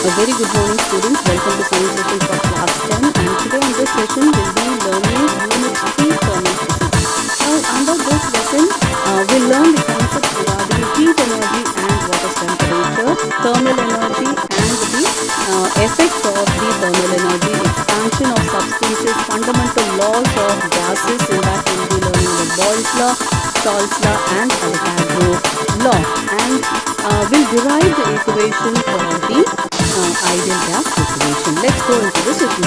A very good morning, students. Welcome to science session for class 10, and today in this session we'll be learning unit 3 thermal physics. Now under this lesson we'll learn the concepts regarding heat energy and water temperature, thermal energy and the effects of the thermal energy, expansion of substances, fundamental laws of gases, in that we'll be learning about Boyle's law, Charles law and Avogadro law, and we'll derive the equation for the ideal gas equation. Let's go into the session.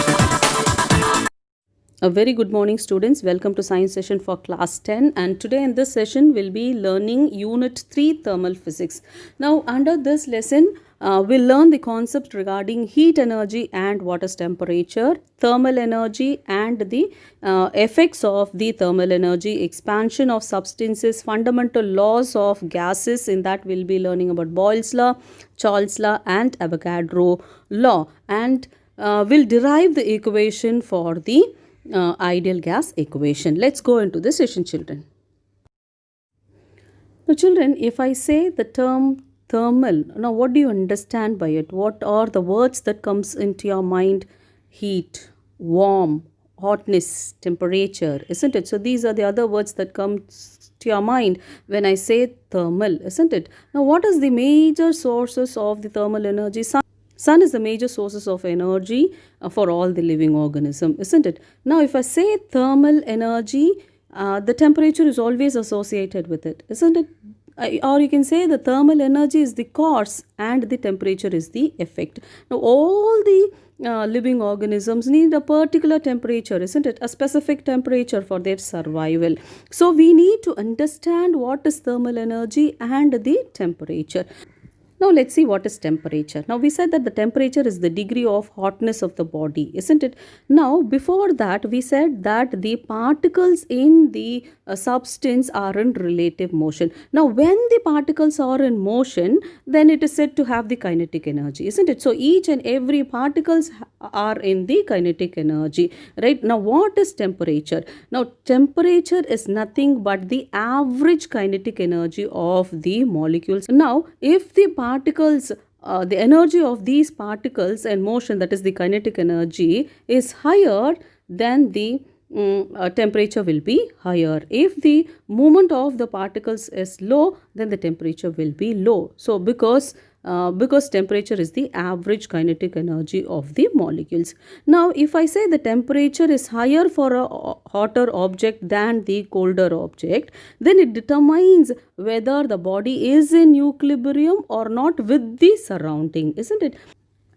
A very good morning, students. Welcome to science session for class 10, and today in this session we'll be learning unit 3 thermal physics. Now under this lesson we'll learn the concept regarding heat energy and water temperature, thermal energy and the effects of the thermal energy, expansion of substances, fundamental laws of gases, in that we'll be learning about Boyle's law, Charles law and Avogadro law, and we'll derive the equation for the ideal gas equation. Let's go into the session, children. Now children, if I say the term thermal, now what do you understand by it? What are the words that comes into your mind? Heat, warm, hotness, temperature, isn't it? So these are the other words that come to your mind when I say thermal, isn't it? Now what is the major sources of the thermal energy? Sun is the major sources of energy for all the living organism, isn't it? Now if I say thermal energy, the temperature is always associated with it, isn't it? Or you can say the thermal energy is the cause and the temperature is the effect. Now all the living organisms need a particular temperature, isn't it? A specific temperature for their survival. So we need to understand what is thermal energy and the temperature. Now let's see what is temperature. Now we said that the temperature is the degree of hotness of the body, isn't it? Now before that we said that the particles in the substance are in relative motion. Now when the particles are in motion, then it is said to have the kinetic energy, isn't it? So each and every particles are in the kinetic energy, right? Now what is temperature? Now temperature is nothing but the average kinetic energy of the molecules. Now if the particles, the energy of these particles in motion, that is the kinetic energy, is higher, then the temperature will be higher. If the movement of the particles is low, then the temperature will be low. So because temperature is the average kinetic energy of the molecules. Now if I say the temperature is higher for a hotter object than the colder object, then it determines whether the body is in equilibrium or not with the surrounding, isn't it?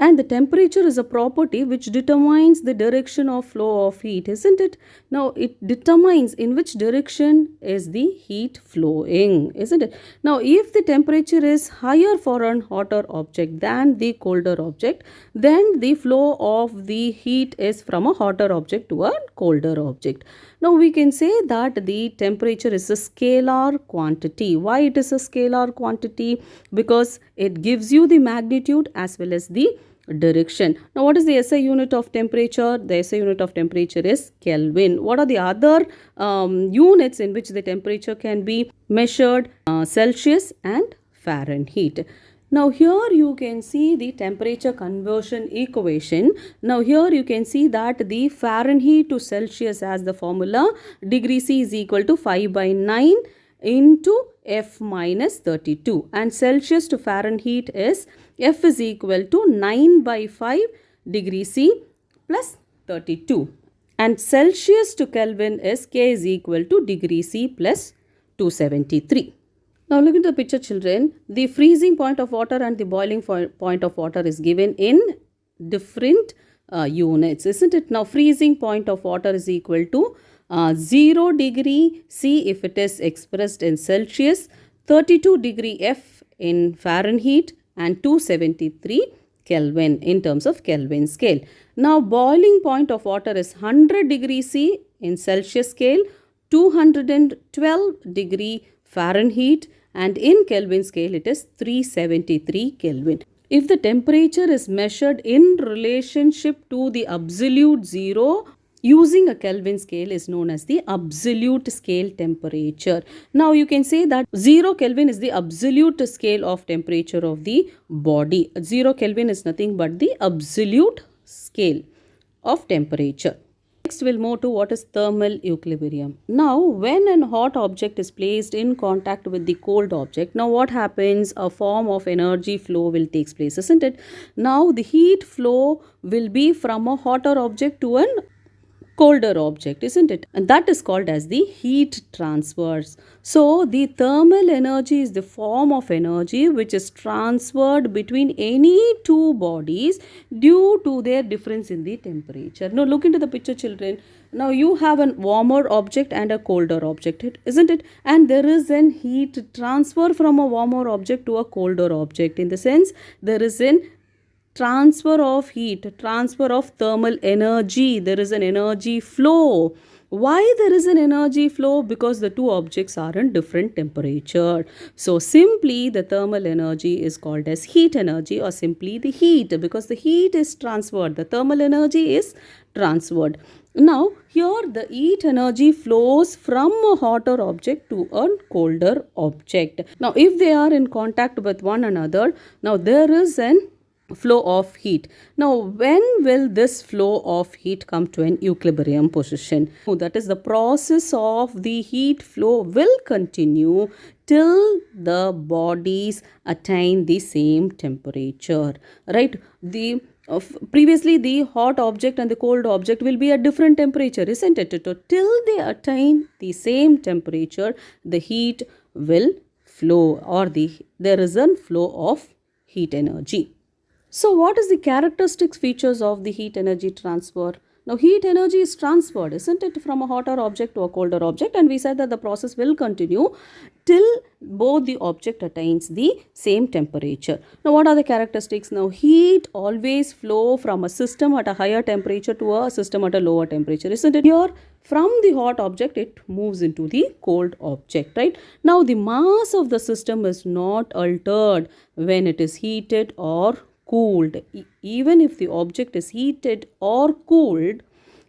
And the temperature is a property which determines the direction of flow of heat, isn't it? Now it determines in which direction is the heat flowing, isn't it? Now if the temperature is higher for an hotter object than the colder object, then the flow of the heat is from a hotter object to a colder object. Now we can say that the temperature is a scalar quantity. Why it is a scalar quantity? Because it gives you the magnitude as well as the direction. Now what is the SI unit of temperature? The SI unit of temperature is Kelvin. What are the other units in which the temperature can be measured? Celsius and Fahrenheit. Now here you can see the temperature conversion equation. Now here you can see that the Fahrenheit to Celsius as the formula, degree C is equal to 5 by 9 into F minus 32, and Celsius to Fahrenheit is F is equal to 9 by 5 degree C plus 32, and Celsius to Kelvin is K is equal to degree C plus 273. Now look at the picture, children. The freezing point of water and the boiling point of water is given in different units, isn't it? Now freezing point of water is equal to 0 degree C if it is expressed in Celsius, 32 degree F in Fahrenheit and 273 Kelvin in terms of Kelvin scale. Now boiling point of water is 100 degree C in Celsius scale, 212 degree Fahrenheit, and in Kelvin scale it is 373 Kelvin. If the temperature is measured in relationship to the absolute zero, using a Kelvin scale is known as the absolute scale temperature. Now you can say that 0 Kelvin is the absolute scale of temperature of the body. 0 Kelvin is nothing but the absolute scale of temperature. Next we'll move to what is thermal equilibrium. Now when a hot object is placed in contact with the cold object, now what happens? A form of energy flow will take place, isn't it? Now the heat flow will be from a hotter object to an colder object, isn't it? And that is called as the heat transfers. So the thermal energy is the form of energy which is transferred between any two bodies due to their difference in the temperature. Now look into the picture, children. Now you have a warmer object and a colder object, isn't it? And there is an heat transfer from a warmer object to a colder object. In the sense, there is an transfer of heat, transfer of thermal energy. There is an energy flow. Why there is an energy flow? Because the two objects are in different temperature. So simply the thermal energy is called as heat energy, or simply the heat, because the heat is transferred. The thermal energy is transferred. Now here the heat energy flows from a hotter object to a colder object. Now if they are in contact with one another, now there is an flow of heat. Now when will this flow of heat come to an equilibrium position? That is, the process of the heat flow will continue till the bodies attain the same temperature, right? Previously the hot object and the cold object will be at different temperature, isn't it? Till they attain the same temperature, the heat will flow, or there is a flow of heat energy. So what is the characteristic features of the heat energy transfer? Now heat energy is transferred, isn't it, from a hotter object to a colder object, and we said that the process will continue till both the object attains the same temperature. Now what are the characteristics? Now heat always flow from a system at a higher temperature to a system at a lower temperature, isn't it? Here from the hot object it moves into the cold object, right? Now the mass of the system is not altered when it is heated or cooled. Even if the object is heated or cooled,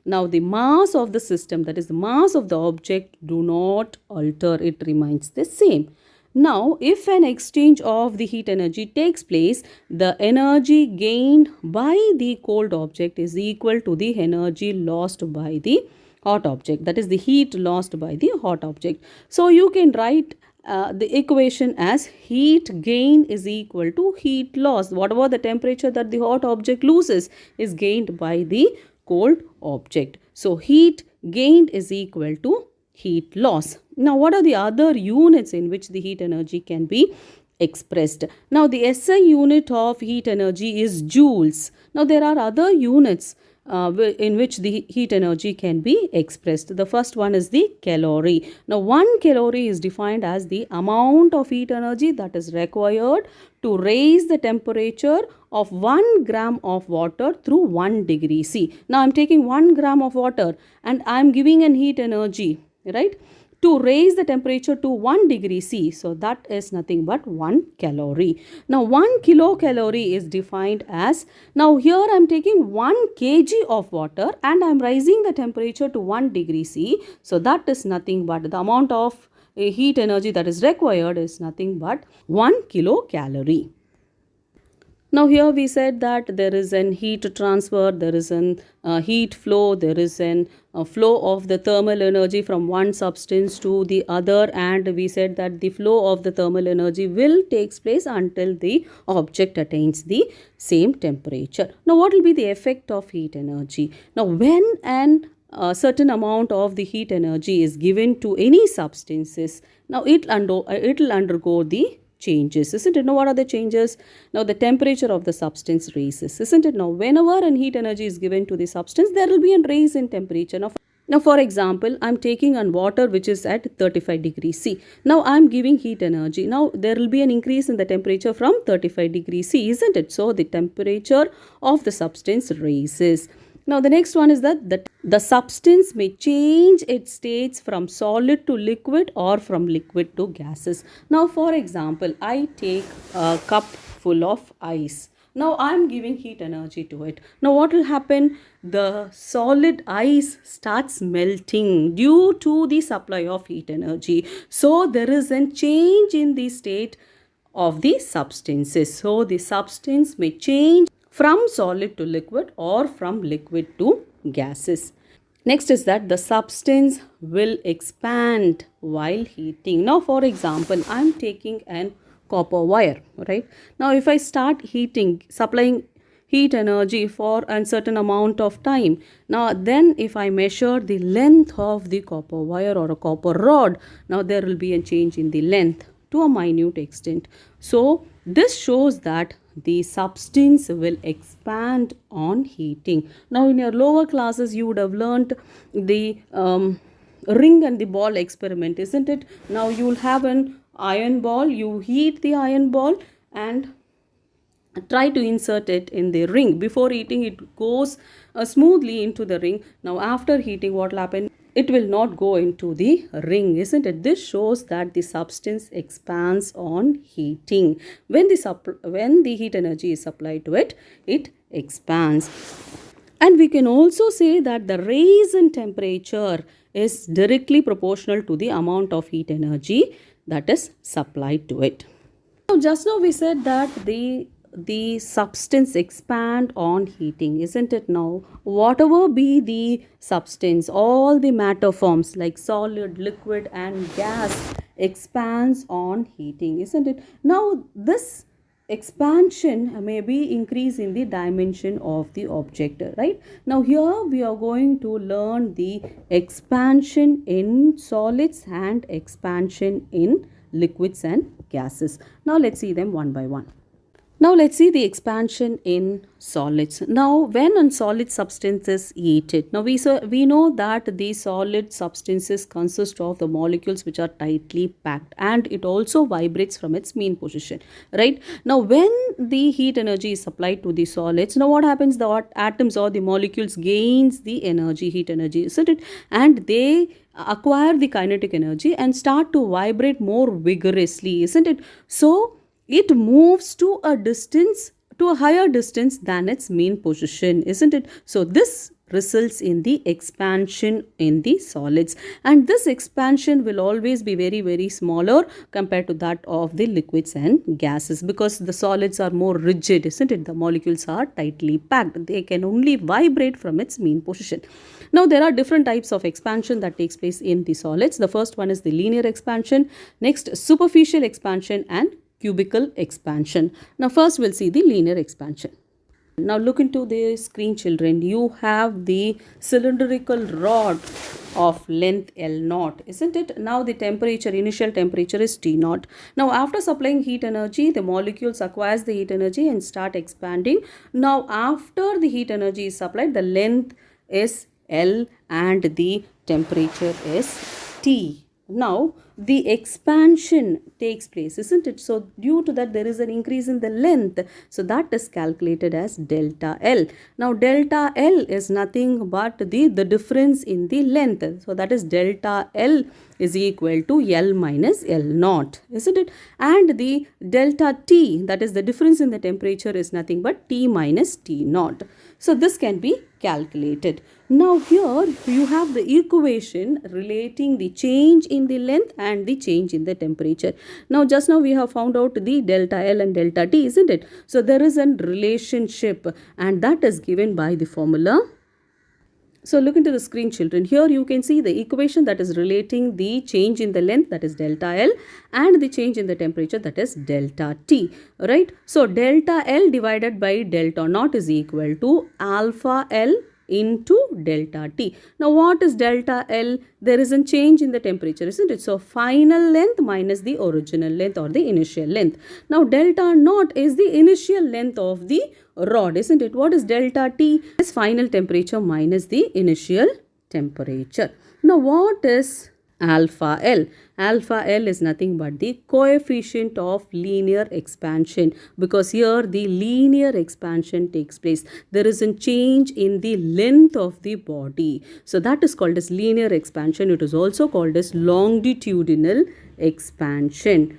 now the mass of the system, that is the mass of the object, do not alter. It remains the same. Now if an exchange of the heat energy takes place, the energy gained by the cold object is equal to the energy lost by the hot object, that is the heat lost by the hot object. So you can write the equation as heat gain is equal to heat loss. Whatever the temperature that the hot object loses is gained by the cold object. So heat gained is equal to heat loss. Now what are the other units in which the heat energy can be expressed? Now the SI unit of heat energy is joules. Now there are other units in which the heat energy can be expressed. The first one is the calorie. Now 1 calorie is defined as the amount of heat energy that is required to raise the temperature of 1 gram of water through 1 degree C. Now I am taking 1 gram of water and I am giving an heat energy, right, to raise the temperature to 1 degree C. So that is nothing but 1 calorie. Now 1 kilocalorie is defined as, now here I am taking 1 kg of water and I am raising the temperature to 1 degree C. So that is nothing but the amount of heat energy that is required is nothing but 1 kilocalorie. Now here we said that there is an heat transfer, there is an heat flow, there is an flow of the thermal energy from one substance to the other, and we said that the flow of the thermal energy will takes place until the object attains the same temperature. Now what will be the effect of heat energy? Now when a certain amount of the heat energy is given to any substances, now it will undergo the changes, isn't it? Now what are the changes? Now the temperature of the substance raises, isn't it? Now whenever an heat energy is given to the substance, there will be a raise in temperature. Now for example, I am taking on water which is at 35 degrees C. Now I am giving heat energy. Now there will be an increase in the temperature from 35 degrees C, isn't it? So the temperature of the substance raises. Now the next one is that the substance may change its states from solid to liquid or from liquid to gases. Now for example, I take a cup full of ice. Now I am giving heat energy to it. Now what will happen? The solid ice starts melting due to the supply of heat energy. So there is a change in the state of the substances. So the substance may change from solid to liquid or from liquid to gases. Next is that the substance will expand while heating. Now for example, I am taking an copper wire, right? Now if I start heating, supplying heat energy for a certain amount of time, now then if I measure the length of the copper wire or a copper rod, now there will be a change in the length to a minute extent. So this shows that the substance will expand on heating. Now in your lower classes you would have learned the ring and the ball experiment, isn't it? Now you will have an iron ball, you heat the iron ball and try to insert it in the ring. Before heating it goes smoothly into the ring. Now after heating, what will happen? It will not go into the ring, isn't it? This shows that the substance expands on heating. When the heat energy is supplied to it, it expands. And we can also say that the rise in temperature is directly proportional to the amount of heat energy that is supplied to it. Now just now we said that the substance expand on heating, isn't it? Now whatever be the substance, all the matter forms like solid, liquid and gas expands on heating, isn't it? Now this expansion may be increase in the dimension of the object, right? Now here we are going to learn the expansion in solids and expansion in liquids and gases. Now let's see them one by one. Now let's see the expansion in solids. Now when a solid substance is heated, now we know that the solid substances consist of the molecules which are tightly packed and it also vibrates from its mean position, right? Now when the heat energy is supplied to the solids, now what happens? The atoms or the molecules gains the energy, heat energy, isn't it? And they acquire the kinetic energy and start to vibrate more vigorously, isn't it? So it moves to a higher distance than its mean position, isn't it? So this results in the expansion in the solids, and this expansion will always be very smaller compared to that of the liquids and gases, because the solids are more rigid, isn't it? The molecules are tightly packed, they can only vibrate from its mean position. Now there are different types of expansion that takes place in the solids. The first one is the linear expansion, next superficial expansion and cubical expansion. Now first we'll see the linear expansion. Now look into the screen, children. You have the cylindrical rod of length L0, isn't it? Now the temperature, initial temperature is T0. Now after supplying heat energy, the molecules acquires the heat energy and start expanding. Now after the heat energy is supplied, the length is L and the temperature is T. Now the expansion takes place, isn't it? So due to that there is an increase in the length, so that is calculated as delta L. Now delta L is nothing but the difference in the length, so that is delta L is equal to L minus L0, isn't it? And the delta T, that is the difference in the temperature, is nothing but T minus T0. So this can be calculated. Now here you have the equation relating the change in the length and the change in the temperature. Now just now we have found out the delta L and delta T, isn't it? So there is a relationship and that is given by the formula. So look into the screen, children. Here you can see the equation that is relating the change in the length, that is delta L, and the change in the temperature, that is delta T, right? So delta L divided by delta naught is equal to alpha L into delta T. Now what is delta L? There is a change in the temperature, isn't it? So final length minus the original length or the initial length. Now delta naught is the initial length of the rod, isn't it? What is delta T? Is final temperature minus the initial temperature. Now what is alpha L? Alpha L is nothing but the coefficient of linear expansion, because here the linear expansion takes place. There is a change in the length of the body. So that is called as linear expansion. It is also called as longitudinal expansion.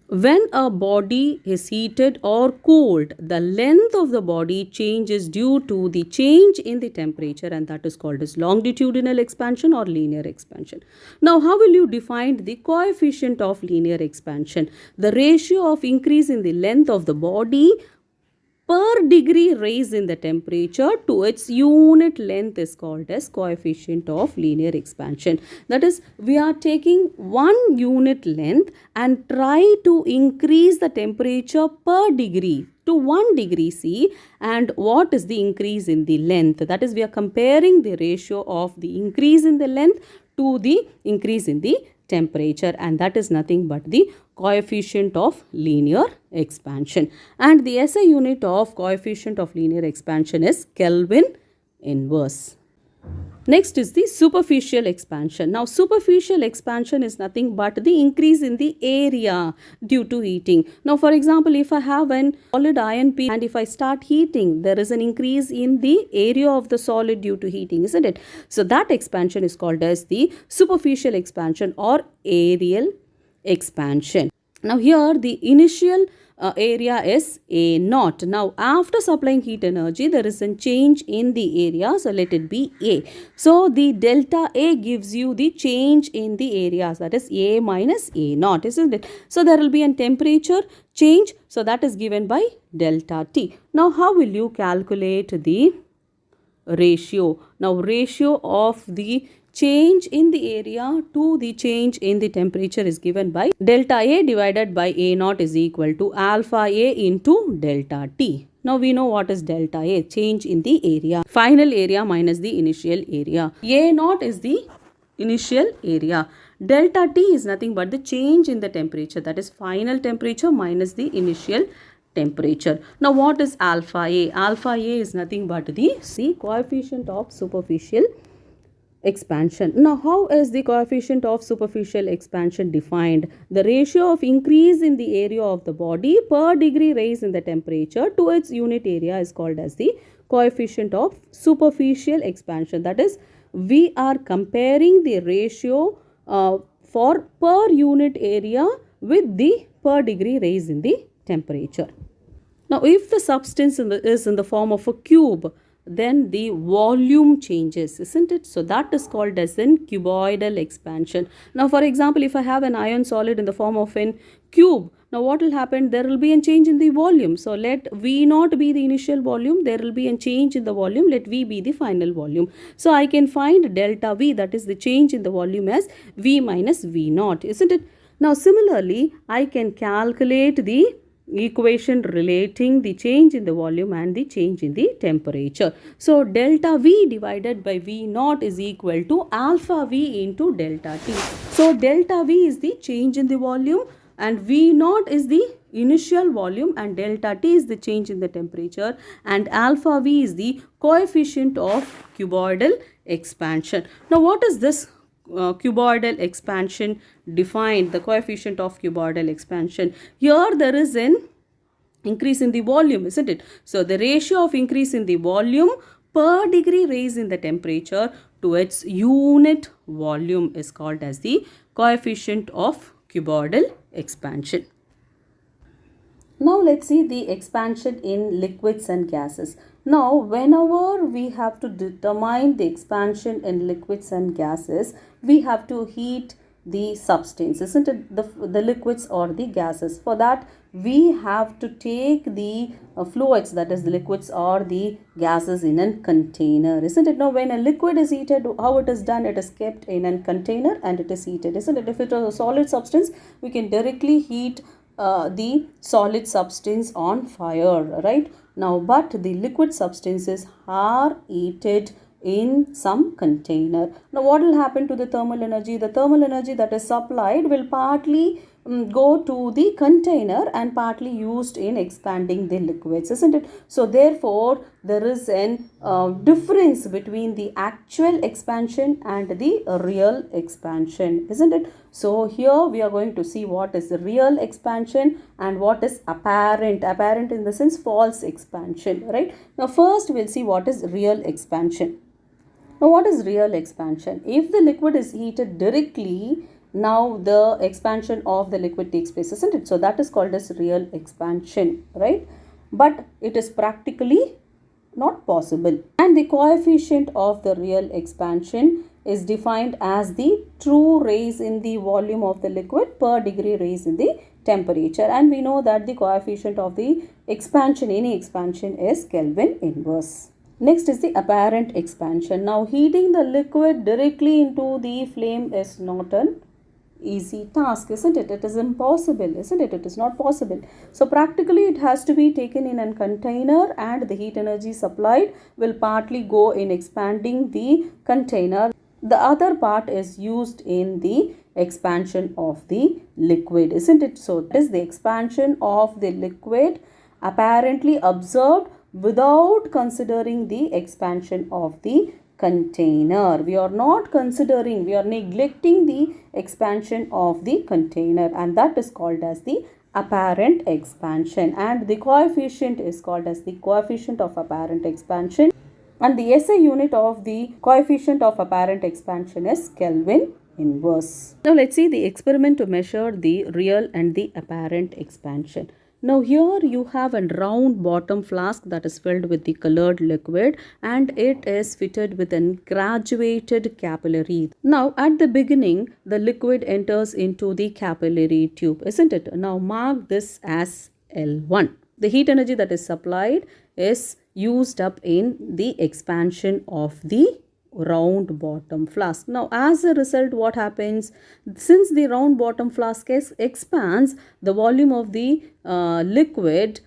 When a body is heated or cooled, the length of the body changes due to the change in the temperature, and that is called as longitudinal expansion or linear expansion. Now, how will you define the coefficient of linear expansion? The ratio of increase in the length of the body per degree raise in the temperature to its unit length is called as coefficient of linear expansion. That is, we are taking one unit length and try to increase the temperature per degree to 1 degree C. And what is the increase in the length? That is, we are comparing the ratio of the increase in the length to the increase in the temperature, and that is nothing but the coefficient of linear expansion. And the SI unit of coefficient of linear expansion is Kelvin inverse. Next is the superficial expansion. Now, superficial expansion is nothing but the increase in the area due to heating. Now, for example, if I have an solid iron piece and if I start heating, there is an increase in the area of the solid due to heating, isn't it? So, that expansion is called as the superficial expansion or areal expansion. Now, here the initial area is A naught. Now, after supplying heat energy, there is a change in the area. So, let it be A. So, the delta A gives you the change in the areas, that is A minus A naught, isn't it? So, there will be a temperature change. So, that is given by delta T. Now, how will you calculate the ratio? Now, ratio of the change in the area to the change in the temperature is given by delta A divided by A naught is equal to alpha A into delta T. Now we know what is delta A, change in the area. Final area minus the initial area. A naught is the initial area. Delta T is nothing but the change in the temperature, that is final temperature minus the initial temperature. Now what is alpha A? Alpha A is nothing but the coefficient of superficial expansion. Now, how is the coefficient of superficial expansion defined? The ratio of increase in the area of the body per degree raise in the temperature to its unit area is called as the coefficient of superficial expansion. That is, we are comparing the ratio for per unit area with the per degree raise in the temperature. Now, if the substance is in the form of a cube, then the volume changes, isn't it? So that is called as in cuboidal expansion. Now, for example, if I have an iron solid in the form of an cube, now what will happen? There will be a change in the volume. So let V naught be the initial volume. There will be a change in the volume. Let V be the final volume. So I can find delta V, that is the change in the volume, as V minus V naught, isn't it? Now, similarly, I can calculate the equation relating the change in the volume and the change in the temperature. So, delta V divided by V naught is equal to alpha V into delta T. So, delta V is the change in the volume and V naught is the initial volume and delta T is the change in the temperature, and alpha V is the coefficient of cuboidal expansion. Now, what is this cuboidal expansion defined? The coefficient of cuboidal expansion. Here there is an increase in the volume, isn't it? So the ratio of increase in the volume per degree raise in the temperature to its unit volume is called as the coefficient of cuboidal expansion. Now let's see the expansion in liquids and gases. Now whenever we have to determine the expansion in liquids and gases, we have to heat the substance, isn't it? The liquids or the gases. For that we have to take the fluids, that is the liquids or the gases, in a container, isn't it? Now when a liquid is heated, how it is done? It is kept in a container and it is heated, isn't it? If it is a solid substance, we can directly heat the solid substance on fire, right? Now, but the liquid substances are heated in some container. Now, what will happen to the thermal energy? The thermal energy that is supplied will partly go to the container and partly used in expanding the liquids, isn't it? So therefore there is an difference between the actual expansion and the real expansion, isn't it? So here we are going to see what is the real expansion and what is apparent in the sense false expansion, right? Now first we'll see what is real expansion. Now what is real expansion? If the liquid is heated directly, now the expansion of the liquid takes place, isn't it? So that is called as real expansion, right? But it is practically not possible. And the coefficient of the real expansion is defined as the true rise in the volume of the liquid per degree rise in the temperature. And we know that the coefficient of the expansion, any expansion, is Kelvin inverse. Next is the apparent expansion. Now heating the liquid directly into the flame is not an easy task, isn't it? It is impossible, isn't it? It is not possible. So practically it has to be taken in a container, and the heat energy supplied will partly go in expanding the container. The other part is used in the expansion of the liquid, isn't it? So it is the expansion of the liquid apparently observed without considering the expansion of the container. We are not considering, we are neglecting the expansion of the container, and that is called as the apparent expansion, and the coefficient is called as the coefficient of apparent expansion, and the SI unit of the coefficient of apparent expansion is Kelvin inverse. Now let's see the experiment to measure the real and the apparent expansion. Now here you have a round bottom flask that is filled with the colored liquid, and it is fitted with a graduated capillary. Now at the beginning the liquid enters into the capillary tube, isn't it? Now mark this as L1. The heat energy that is supplied is used up in the expansion of the round bottom flask. Now as a result, what happens? Since the round bottom flask expands, the volume of the liquid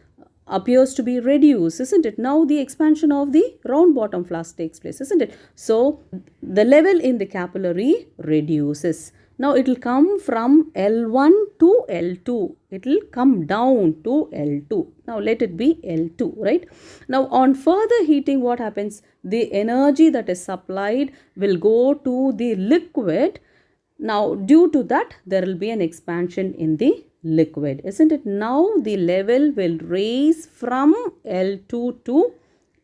appears to be reduced, isn't it? Now the expansion of the round bottom flask takes place, isn't it? So the level in the capillary reduces. Now it will come from L1 to L2. It will come down to L2. Now let it be L2, right? Now on further heating, what happens? The energy that is supplied will go to the liquid. Now due to that, there will be an expansion in the liquid, isn't it? Now the level will raise from L2 to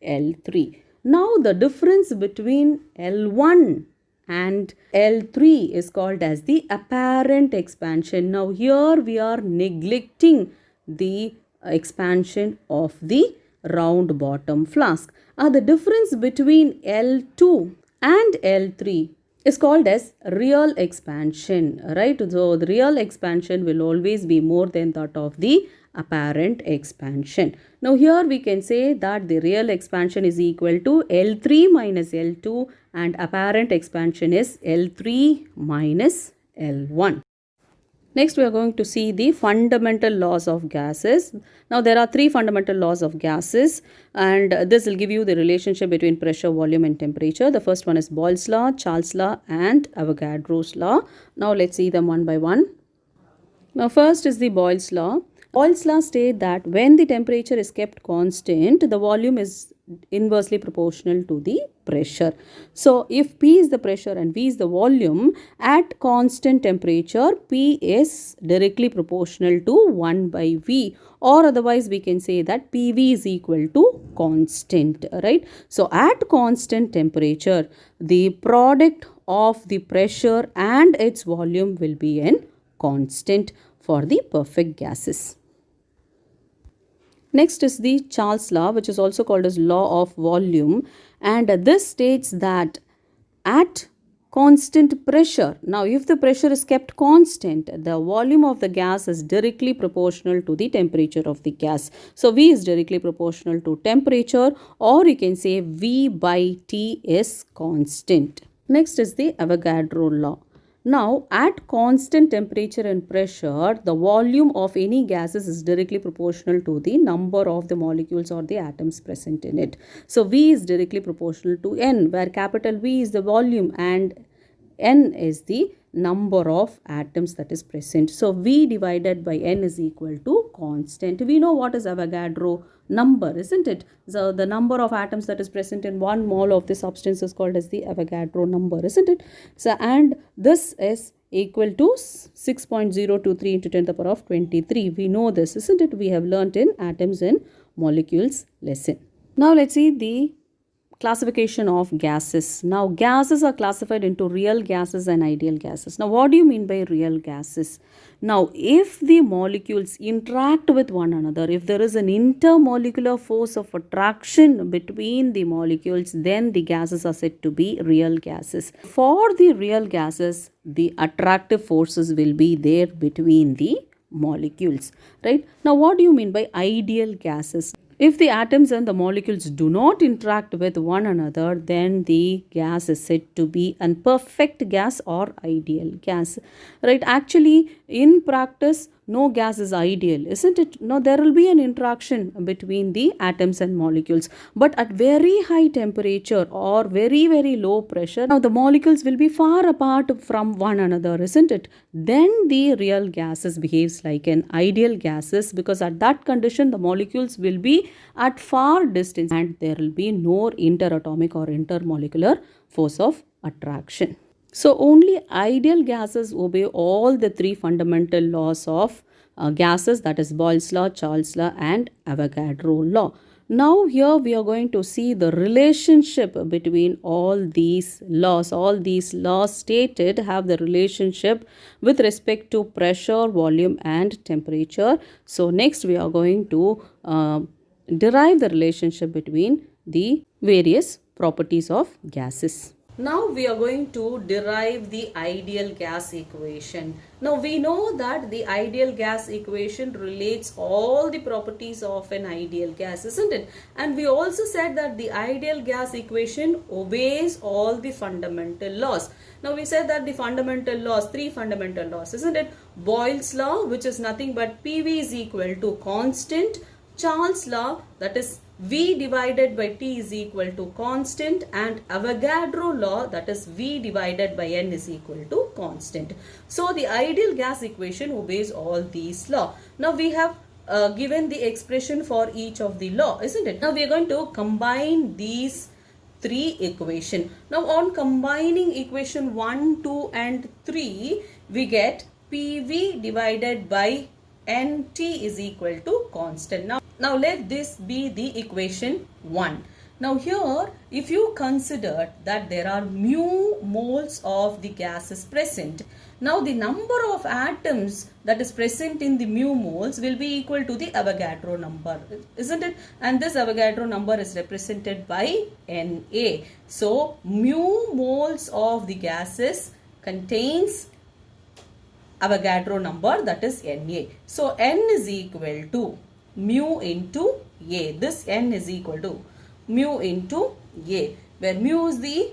L3. Now the difference between L1 and L3 is called as the apparent expansion. Now here we are neglecting the expansion of the round bottom flask. The difference between L2 and L3 is called as real expansion, right? So the real expansion will always be more than that of the apparent expansion. Now here we can say that the real expansion is equal to L3 minus L2, and apparent expansion is L3 minus L1. Next we are going to see the fundamental laws of gases. Now there are three fundamental laws of gases, and this will give you the relationship between pressure, volume and temperature. The first one is Boyle's law, Charles' law and Avogadro's law. Now let's see them one by one. Now first is the Boyle's law. Boyle's law states that when the temperature is kept constant, the volume is inversely proportional to the pressure. So if P is the pressure and V is the volume, at constant temperature P is directly proportional to 1 by V, or otherwise we can say that PV is equal to constant, right? So at constant temperature, the product of the pressure and its volume will be an constant for the perfect gases. Next is the Charles' law, which is also called as law of volume, and this states that at constant pressure, now if the pressure is kept constant, the volume of the gas is directly proportional to the temperature of the gas. So V is directly proportional to temperature, or you can say V by T is constant. Next is the Avogadro law. Now, at constant temperature and pressure, the volume of any gases is directly proportional to the number of the molecules or the atoms present in it. So, V is directly proportional to N, where capital V is the volume and N is the number of atoms that is present. So, V divided by N is equal to constant. We know what is Avogadro number, isn't it? So the number of atoms that is present in 1 mole of the substance is called as the Avogadro number, isn't it? So and this is equal to 6.023 into 10 to the power of 23. We know this, isn't it? We have learnt in atoms and molecules lesson. Now let's see the classification of gases. Now, gases are classified into real gases and ideal gases. Now, what do you mean by real gases? Now, if the molecules interact with one another, if there is an intermolecular force of attraction between the molecules, then the gases are said to be real gases. For the real gases, the attractive forces will be there between the molecules, right? Now, what do you mean by ideal gases? If the atoms and the molecules do not interact with one another, then the gas is said to be a perfect gas or ideal gas, right? Actually, in practice, no gas is ideal, isn't it? No, there will be an interaction between the atoms and molecules, but at very high temperature or very, very low pressure, now the molecules will be far apart from one another, isn't it? Then the real gases behaves like an ideal gases, because at that condition the molecules will be at far distance and there will be no interatomic or intermolecular force of attraction. So only ideal gases obey all the three fundamental laws of gases, that is Boyle's law, Charles' law and Avogadro law. Now here we are going to see the relationship between all these laws. All these laws stated have the relationship with respect to pressure, volume and temperature. So next we are going to derive the relationship between the various properties of gases. Now we are going to derive the ideal gas equation. Now we know that the ideal gas equation relates all the properties of an ideal gas, isn't it? And we also said that the ideal gas equation obeys all the fundamental laws. Now we said that the fundamental laws, three fundamental laws, isn't it? Boyle's law, which is nothing but PV is equal to constant. Charles' law, that is V divided by T is equal to constant, and Avogadro law, that is V divided by N is equal to constant. So the ideal gas equation obeys all these laws. Now we have given the expression for each of the law, isn't it? Now we are going to combine these three equation. Now on combining equation 1, 2 and 3, we get PV divided by NT is equal to constant. Now let this be the equation 1. Now here, if you consider that there are mu moles of the gases present, now the number of atoms that is present in the mu moles will be equal to the Avogadro number, isn't it? And this Avogadro number is represented by Na. So mu moles of the gases contains Avogadro number, that is Na. So N is equal to mu into A. This N is equal to mu into A, where mu is the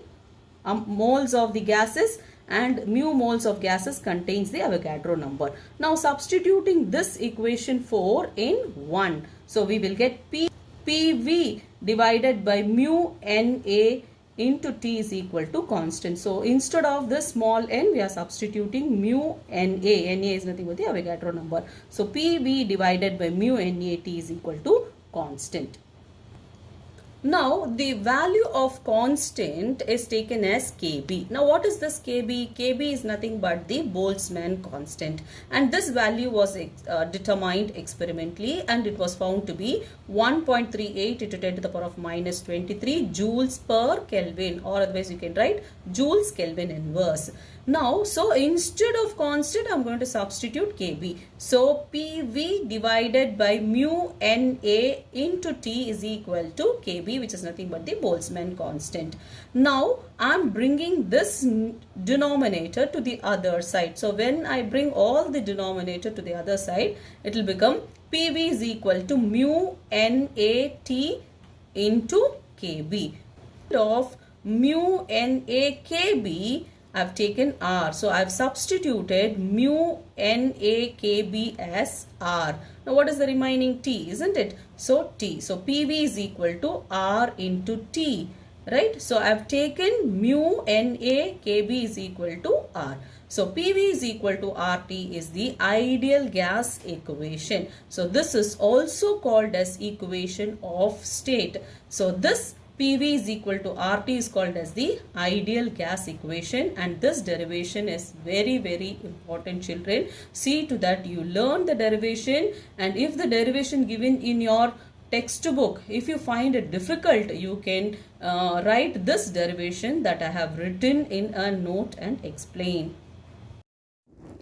moles of the gases and mu moles of gases contains the Avogadro number. Now substituting this equation 4 in 1. So we will get PV divided by mu Na into T is equal to constant. So instead of this small n, we are substituting mu Na. Na is nothing but the Avogadro number. So PV divided by mu NaT is equal to constant. Now the value of constant is taken as Kb. Now what is this Kb? Kb is nothing but the Boltzmann constant, and this value was determined experimentally, and it was found to be 1.38 into 10 to the power of minus 23 joules per Kelvin, or otherwise you can write joules Kelvin inverse. Now, so instead of constant, I am going to substitute Kb. So, PV divided by mu Na into T is equal to Kb, which is nothing but the Boltzmann constant. Now, I am bringing this denominator to the other side. So, when I bring all the denominator to the other side, it will become PV is equal to mu NaT into Kb. Of mu NaKb, I have taken R. So I have substituted mu NaKb as R. Now what is the remaining T, isn't it? So T. So PV is equal to R into T. Right? So I have taken mu NaKb is equal to R. So PV is equal to RT is the ideal gas equation. So this is also called as equation of state. So this PV is equal to RT is called as the ideal gas equation, and this derivation is very, very important, children. See to that you learn the derivation, and if the derivation given in your textbook, if you find it difficult, you can write this derivation that I have written in a note and explain.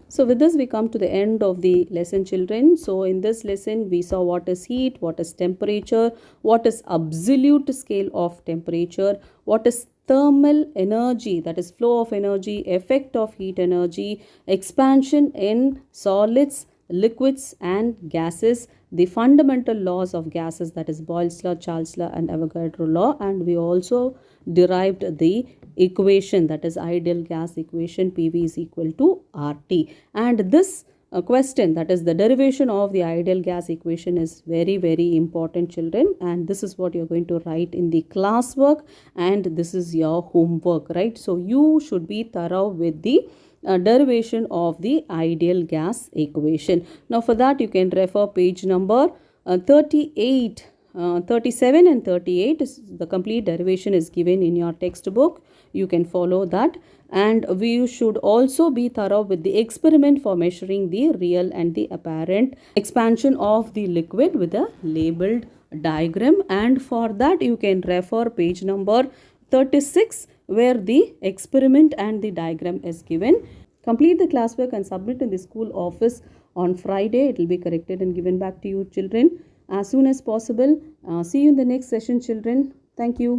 So with this we come to the end of the lesson, children. So in this lesson we saw what is heat, what is temperature, what is absolute scale of temperature, what is thermal energy, that is flow of energy, effect of heat energy, expansion in solids, liquids and gases, the fundamental laws of gases, that is Boyle's law, Charles law and Avogadro law, and we also derived the equation, that is ideal gas equation, PV is equal to RT. And this question, that is the derivation of the ideal gas equation, is very important, children, and this is what you're going to write in the classwork and this is your homework, right? So you should be thorough with the derivation of the ideal gas equation. Now for that you can refer page number 38, 37 and 38 is the complete derivation is given in your textbook. You can follow that, and we should also be thorough with the experiment for measuring the real and the apparent expansion of the liquid with a labeled diagram, and for that you can refer page number 36 where the experiment and the diagram is given. Complete the classwork and submit in the school office on Friday. It will be corrected and given back to you, children, as soon as possible. See you in the next session, children. Thank you.